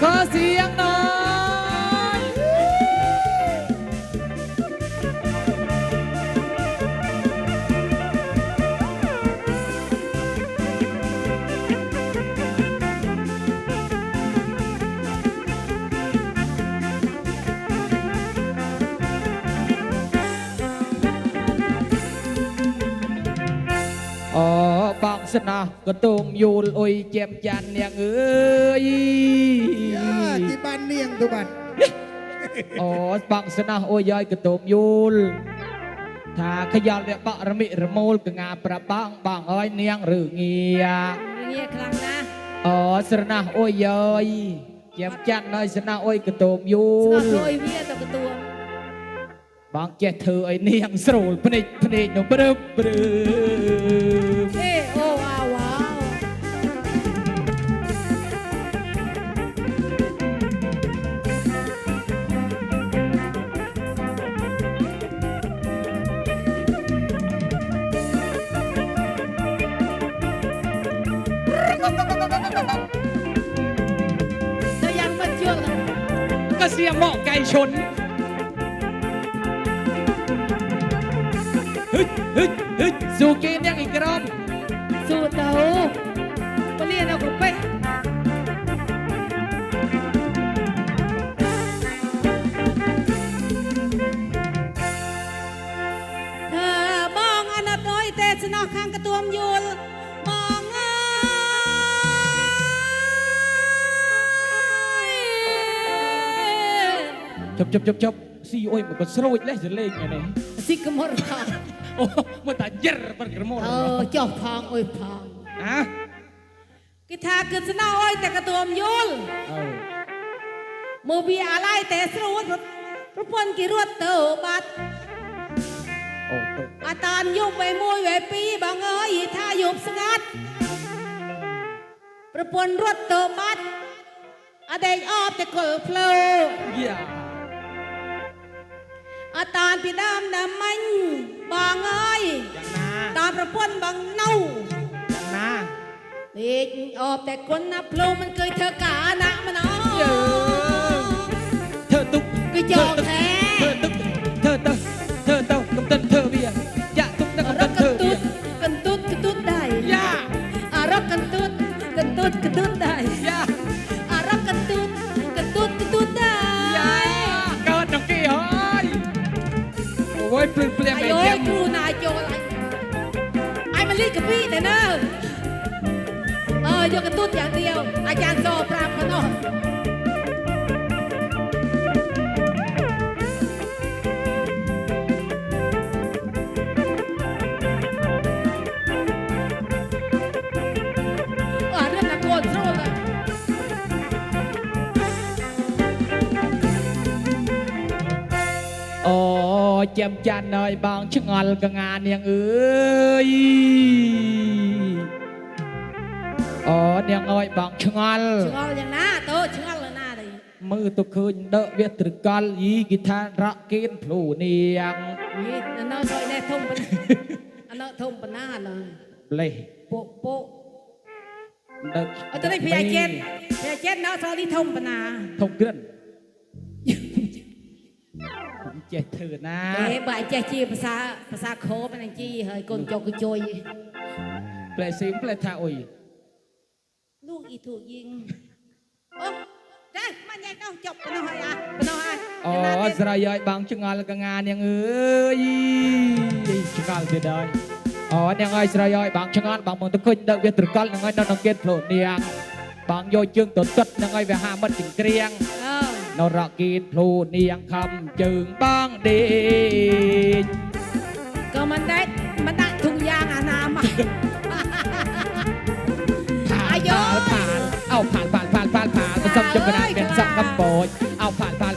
ขอเสียงหน่อยอ๋อบางสนะก็ตรงยูลโอยเจียมจันอย่างเอ้ยที่บ้านเนียงทุกบ้าน อ๋อบางสนะโอ้ยย้อยก็ตรงยูลถ้าขยันเรียบะระมิระโมลก็งาประบางบางอ้อยเนียงหรือเงียเงียครั้งนะอ๋อสนะโอ้ยย้อยเจียมจันน้อยสนะโอ้ยก็ตรงยูลสนะโอ้ยเวียตัวกระตัว บางแกเธอไอ้เนียงสโลพนิพนิหนุ่มบรึบบรึบเอโอว้าวว้าวเรายังมาเชื่อก็เสียหมอกไก่ชนฮึดสู้กินยังอีกรอบสู้เต๋อมาเรียนเอากรุบไปเธอมองอนาคตแต่สนอข้างกระตัวมยุลมองจบซีโอ้ยมันก็สโลยแล้วจะเล่นไงเนี่ยสิกมรดาโอ้มันแต่เยอะมันกระโมดจอบพังโอ้ยพังอะกิทาคือสนอโอ้ยแต่กระตัวมยุลโมบีอะไรแต่สรุปพระพลกิรวดเตอบัดอาตานยุบไปมวยไว้ปีบางเอ้ยถ้ายุบสงัดพระพลรวดเตอบัดอาเด็กออบแต่กลเพลอาตานพี่ดำดำมันบางเอ้ยตามประพนบางเน่าเด็กออบแต่คนนับโลมันเคยเธอกาหนักมันอ๋อเธอตุ๊กก็ยอมแพ้เธอกำตันเธอเบียอย่าตุ๊กนักกำตันเธอเบียกันตุ๊ดได้ย่ารักกันตุ๊ดได้ย่ารักกันตุ๊ดได้ย่าเกิดน้องกี้เฮ้ยโอ้ยเปลี่ยนไปเยี่ยมครูนายโจอะไรไอ้มันรีกับพี่แต่เนอะโยกกระตุ้นอย่างเดียวอาจารย์โซปรามพนอเรื่องนักโกนโซ่เลยอ๋อเจียมจันหน่อยบางชะงอลกับงานอย่างเอ้ยอ๋อเนี่ยง่อยบางชะงอลอย่างน่าโตชะงอลเลยน่าเลยมือตัวคืนเดาเวทตรึกอลยีกิทานรักกินพลูเนียงนี่อันนั้นซอยแน่ทุ่มปนอันนั้นทุ่มปนหน้าเลยเลยโป๊ะเอาตัวนี้พี่ไอเจนเนาะซอยที่ทุ่มปนาทุ่มเกินเจ็ดเถื่อนนะบ่ายเจ็ดจีภาษาโคเป็นอันจีเฮ้ยกลจกกจอยเปลซิมเปลท่าอุยลูกอีถูกยิงโอ้ได้มันยังต้องจบปนหอยอ่ะปนหอยอ๋อสลายบางชะงอลกับงานอย่างเอ้ยชะงอลเสียดายอ๋อเนี่ยง่อยสลายบางชะงอลบางมึงตะกุนเดาเวทตรึกอลเนี่ยง่อยนอนเกตโผล่เนียงบางโยจึงตัวตัดเนี่ยง่อยไปหามันจิงเกรียงนรกินพลูเนียงคำจึงบ้างดีก็มันได้ถุงยางอนามัยเอาผ่านมันจำจงกระดานเป็นสักกำปอยเอาผ่านมัน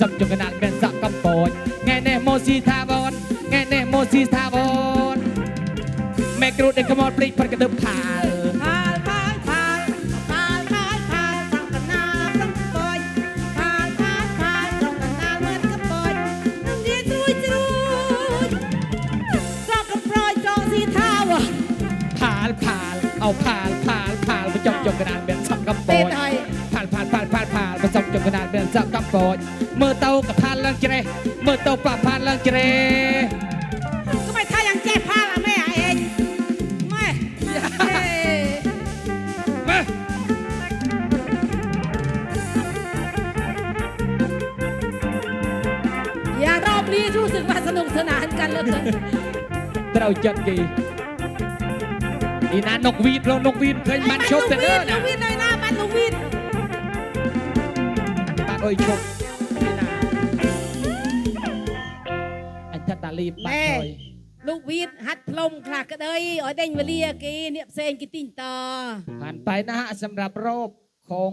จำจงกระดานเป็นสักกำปอยไงแน่โมซีทาบอนแม่กรูดเด็กขมอดปลีกพันกระดึบผ่านเอาผ่านมันจำจงกระดานเป็นสักกำปอยผ่าน เดินจับกับปอดเมื่อเตากับพานเลิงเจรเมื่อเตาปรับพานเลิงเจร ก็ไม่ท่ายังแก้ผ้าละแม่เองไม่เอ้ย มา อย่ารอบนี้รู้สึกว่าสนุกสนานกันเหลย เราจัดกี่อีนั้นนกวีดเรานกวีดเคยมันชกแต่เด้อ ลู นะ กวินเลยนะมันลูกวิน มันโอ้ยชกนี่นะอันทัตตาลีปัด แม่ เลย ลูกวินฮัดพลมคลากกระเดยอ๋อเด้งวเลียกีเนี่ยเซนกิติงต่อ ผ่านไปนะฮะสำหรับรอบของ